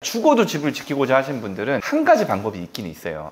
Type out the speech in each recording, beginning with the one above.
죽어도 집을 지키고자 하시는 분들은 한 가지 방법이 있긴 있어요.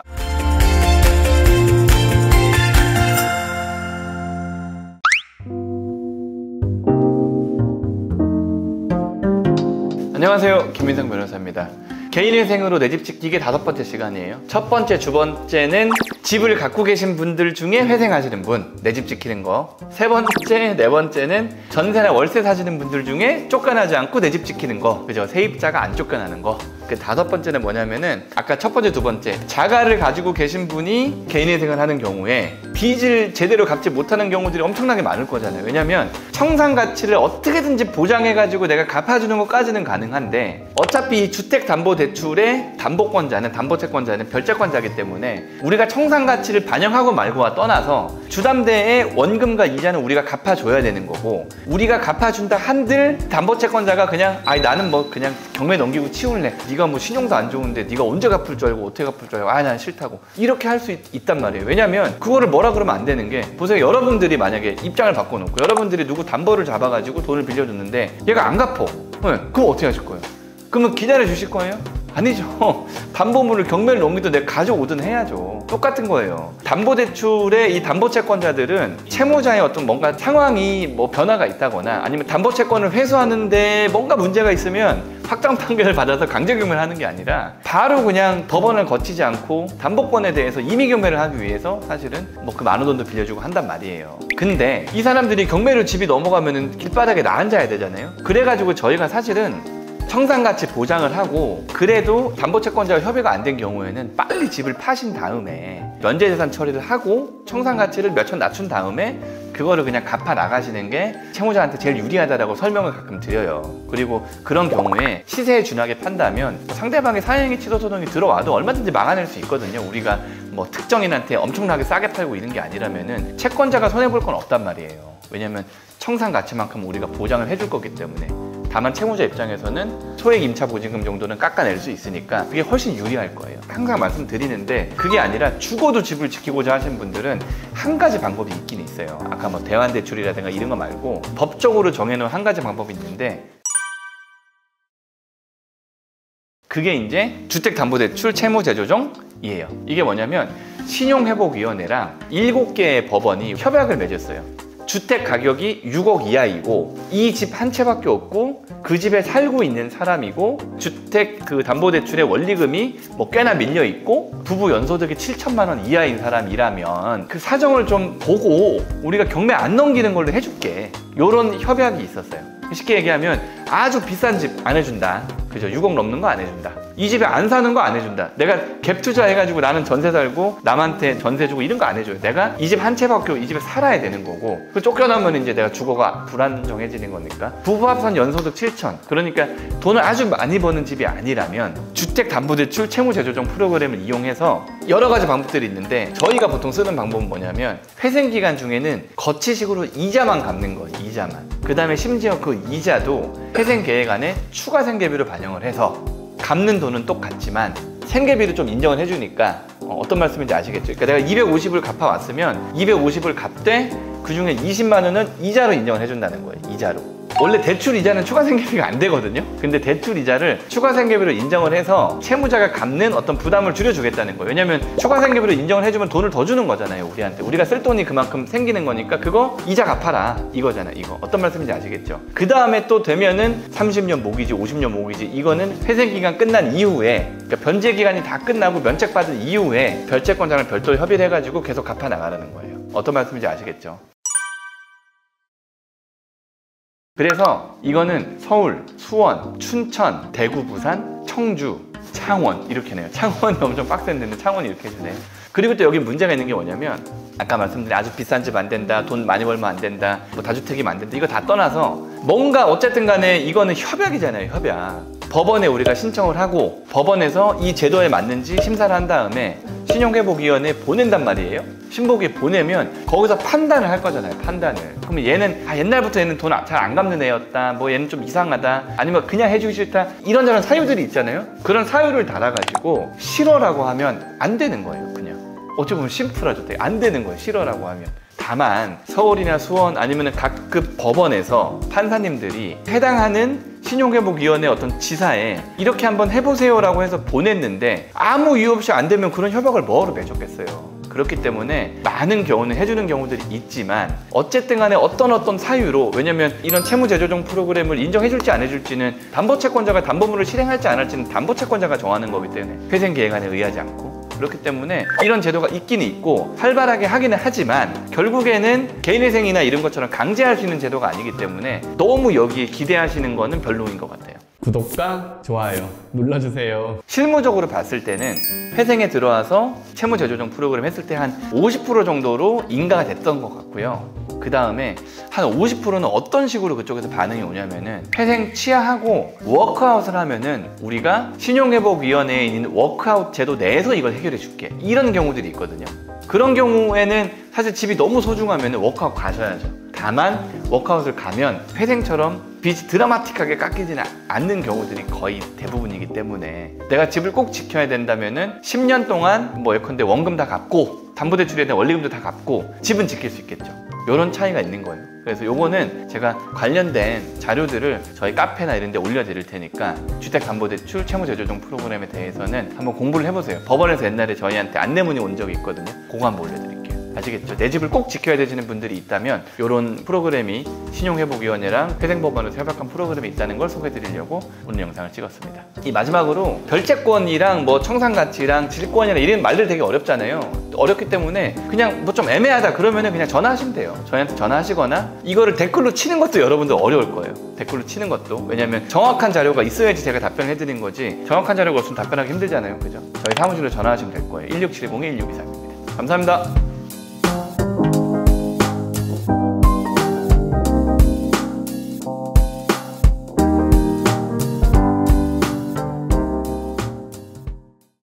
안녕하세요, 김민성 변호사입니다. 개인회생으로 내 집 지키기 5번째 시간이에요. 첫 번째, 두 번째는 집을 갖고 계신 분들 중에 회생하시는 분, 내 집 지키는 거. 세 번째, 네 번째는 전세나 월세 사시는 분들 중에 쫓겨나지 않고 내 집 지키는 거. 그죠? 세입자가 안 쫓겨나는 거. 그 5번째는 뭐냐면은 아까 첫 번째, 두 번째, 자가를 가지고 계신 분이 개인회생을 하는 경우에 빚을 제대로 갚지 못하는 경우들이 엄청나게 많을 거잖아요. 왜냐면 청산 가치를 어떻게든지 보장해가지고 내가 갚아주는 것까지는 가능한데, 어차피 이 주택담보대출의 담보권자는, 담보채권자는 별채권자이기 때문에 우리가 청산 가치를 반영하고 말고와 떠나서 주담대의 원금과 이자는 우리가 갚아줘야 되는 거고, 우리가 갚아준다 한들 담보채권자가 그냥 나는 뭐 그냥 경매 넘기고 치울래, 네가 뭐 신용도 안 좋은데 네가 언제 갚을 줄 알고 어떻게 갚을 줄 알고 난 싫다고, 이렇게 할 수 있단 말이에요. 왜냐면 그거를 뭐라 그러면 안 되는 게, 보세요. 여러분들이 만약에 입장을 바꿔놓고 여러분들이 누구 담보를 잡아가지고 돈을 빌려줬는데 얘가 안 갚어. 그럼 어떻게 하실 거예요? 그러면 기다려 주실 거예요? 아니죠. 담보물을 경매를 넘기든 내가 가져오든 해야죠. 똑같은 거예요. 담보대출의 이 담보채권자들은 채무자의 어떤 뭔가 상황이 뭐 변화가 있다거나 아니면 담보채권을 회수하는데 뭔가 문제가 있으면 확정 판결을 받아서 강제경매를 하는 게 아니라 바로 그냥 법원을 거치지 않고 담보권에 대해서 임의경매를 하기 위해서 사실은 뭐 그 많은 돈도 빌려주고 한단 말이에요. 근데 이 사람들이 경매로 집이 넘어가면은 길바닥에 나앉아야 되잖아요. 그래가지고 저희가 사실은 청산가치 보장을 하고, 그래도 담보채권자와 협의가 안 된 경우에는 빨리 집을 파신 다음에 면제재산 처리를 하고 청산가치를 몇 천 낮춘 다음에 그거를 그냥 갚아 나가시는 게 채무자한테 제일 유리하다라고 설명을 가끔 드려요. 그리고 그런 경우에 시세에 준하게 판다면 상대방의 사행위 취소 소송이 들어와도 얼마든지 막아낼 수 있거든요. 우리가 뭐 특정인한테 엄청나게 싸게 팔고 이런 게 아니라면은 채권자가 손해볼 건 없단 말이에요. 왜냐면 청산 가치만큼 우리가 보장을 해줄 거기 때문에. 다만 채무자 입장에서는 소액 임차 보증금 정도는 깎아낼 수 있으니까 그게 훨씬 유리할 거예요. 항상 말씀드리는데, 그게 아니라 죽어도 집을 지키고자 하시는 분들은 한 가지 방법이 있긴 있어요. 아까 뭐 대환대출이라든가 이런 거 말고 법적으로 정해놓은 한 가지 방법이 있는데, 그게 이제 주택담보대출 채무재조정이에요. 이게 뭐냐면 신용회복위원회랑 7개의 법원이 협약을 맺었어요. 주택 가격이 6억 이하이고 이 집 한 채밖에 없고 그 집에 살고 있는 사람이고 주택 그 담보대출의 원리금이 뭐 꽤나 밀려 있고 부부 연소득이 7천만 원 이하인 사람이라면 그 사정을 좀 보고 우리가 경매 안 넘기는 걸로 해줄게, 요런 협약이 있었어요. 쉽게 얘기하면 아주 비싼 집 안 해준다, 그죠? 6억 넘는 거 안 해준다, 이 집에 안 사는 거 안 해준다, 내가 갭 투자해가지고 나는 전세 살고 남한테 전세 주고 이런 거 안 해줘요. 내가 이 집 한 채밖에 없고 이 집에 살아야 되는 거고, 그 쫓겨나면 이제 내가 주거가 불안정해지는 거니까. 부부 합산 연소득 7천, 그러니까 돈을 아주 많이 버는 집이 아니라면 주택담보대출 채무재조정 프로그램을 이용해서 여러 가지 방법들이 있는데, 저희가 보통 쓰는 방법은 뭐냐면 회생기간 중에는 거치식으로 이자만 갚는 거예요. 이자만. 그 다음에 심지어 그 이자도 회생계획안에 추가 생계비로 반영을 해서 갚는 돈은 똑같지만 생계비를 좀 인정을 해주니까 어떤 말씀인지 아시겠죠? 그러니까 내가 250을 갚아왔으면 250을 갚되 그 중에 20만 원은 이자로 인정을 해준다는 거예요. 이자로. 원래 대출 이자는 추가 생계비가 안 되거든요. 근데 대출 이자를 추가 생계비로 인정을 해서 채무자가 갚는 어떤 부담을 줄여주겠다는 거예요. 왜냐면 추가 생계비로 인정을 해주면 돈을 더 주는 거잖아요, 우리한테. 우리가 쓸 돈이 그만큼 생기는 거니까 그거 이자 갚아라, 이거잖아. 이거 어떤 말씀인지 아시겠죠? 그 다음에 또 되면은 30년 모기지, 50년 모기지, 이거는 회생기간 끝난 이후에, 그러니까 변제기간이 다 끝나고 면책받은 이후에 별채권자랑 별도로 협의를 해가지고 계속 갚아 나가라는 거예요. 어떤 말씀인지 아시겠죠? 그래서 이거는 서울, 수원, 춘천, 대구, 부산, 청주, 창원 이렇게 해요. 창원이 엄청 빡센데 창원이 이렇게 해주네요. 그리고 또 여기 문제가 있는 게 뭐냐면, 아까 말씀드린 아주 비싼 집 안 된다, 돈 많이 벌면 안 된다, 뭐 다주택이면 안 된다, 이거 다 떠나서 뭔가 어쨌든 간에 이거는 협약이잖아요. 협약. 법원에 우리가 신청을 하고 법원에서 이 제도에 맞는지 심사를 한 다음에 신용회복위원회에 보낸단 말이에요. 신복에 보내면 거기서 판단을 할 거잖아요. 판단을. 그러면 얘는 옛날부터 얘는 돈 잘 안 갚는 애였다, 뭐 얘는 좀 이상하다, 아니면 그냥 해주기 싫다, 이런저런 사유들이 있잖아요. 그런 사유를 달아가지고 싫어라고 하면 안 되는 거예요. 그냥 어찌 보면 심플하죠. 되게 안 되는 거예요, 싫어라고 하면. 다만 서울이나 수원 아니면 각급 법원에서 판사님들이 해당하는 신용회복위원회 어떤 지사에 이렇게 한번 해보세요라고 해서 보냈는데 아무 이유 없이 안 되면 그런 협약을 뭐하러 맺었겠어요. 그렇기 때문에 많은 경우는 해주는 경우들이 있지만 어쨌든 간에 어떤 사유로, 왜냐면 이런 채무재조정 프로그램을 인정해줄지 안 해줄지는 담보채권자가 담보물을 실행할지 안 할지는 담보채권자가 정하는 거기 때문에 회생계획안에 의하지 않고, 그렇기 때문에 이런 제도가 있기는 있고 활발하게 하기는 하지만 결국에는 개인회생이나 이런 것처럼 강제할 수 있는 제도가 아니기 때문에 너무 여기에 기대하시는 거는 별로인 것 같아요. 구독과 좋아요 눌러주세요. 실무적으로 봤을 때는 회생에 들어와서 채무재조정 프로그램 했을 때 한 50% 정도로 인가가 됐던 것 같고요. 그 다음에 한 50%는 어떤 식으로 그쪽에서 반응이 오냐면은 회생 취하하고 워크아웃을 하면은 우리가 신용회복위원회에 있는 워크아웃 제도 내에서 이걸 해결해 줄게, 이런 경우들이 있거든요. 그런 경우에는 사실 집이 너무 소중하면 워크아웃 가셔야죠. 다만 워크아웃을 가면 회생처럼 빚이 드라마틱하게 깎이지는 않는 경우들이 거의 대부분이기 때문에 내가 집을 꼭 지켜야 된다면은 10년 동안 뭐 예컨대 원금 다 갚고 담보대출에 대한 원리금도 다 갚고 집은 지킬 수 있겠죠. 이런 차이가 있는 거예요. 그래서 요거는 제가 관련된 자료들을 저희 카페나 이런 데 올려드릴 테니까 주택담보대출 채무재조정 프로그램에 대해서는 한번 공부를 해보세요. 법원에서 옛날에 저희한테 안내문이 온 적이 있거든요. 그거 한번 올려드릴게요. 아시겠죠? 내 집을 꼭 지켜야 되시는 분들이 있다면 이런 프로그램이 신용회복위원회랑 회생법원에서 협약한 프로그램이 있다는 걸 소개해드리려고 오늘 영상을 찍었습니다. 이 마지막으로 결제권이랑 뭐 청산가치랑 질권이랑 이런 말들 되게 어렵잖아요. 어렵기 때문에 그냥 뭐 좀 애매하다 그러면은 그냥 전화하시면 돼요. 저희한테 전화하시거나 이거를 댓글로 치는 것도 여러분들 어려울 거예요. 댓글로 치는 것도. 왜냐면 정확한 자료가 있어야지 제가 답변을 해드리는 거지, 정확한 자료가 없으면 답변하기 힘들잖아요. 그죠? 저희 사무실로 전화하시면 될 거예요. 1670-1623입니다. 감사합니다.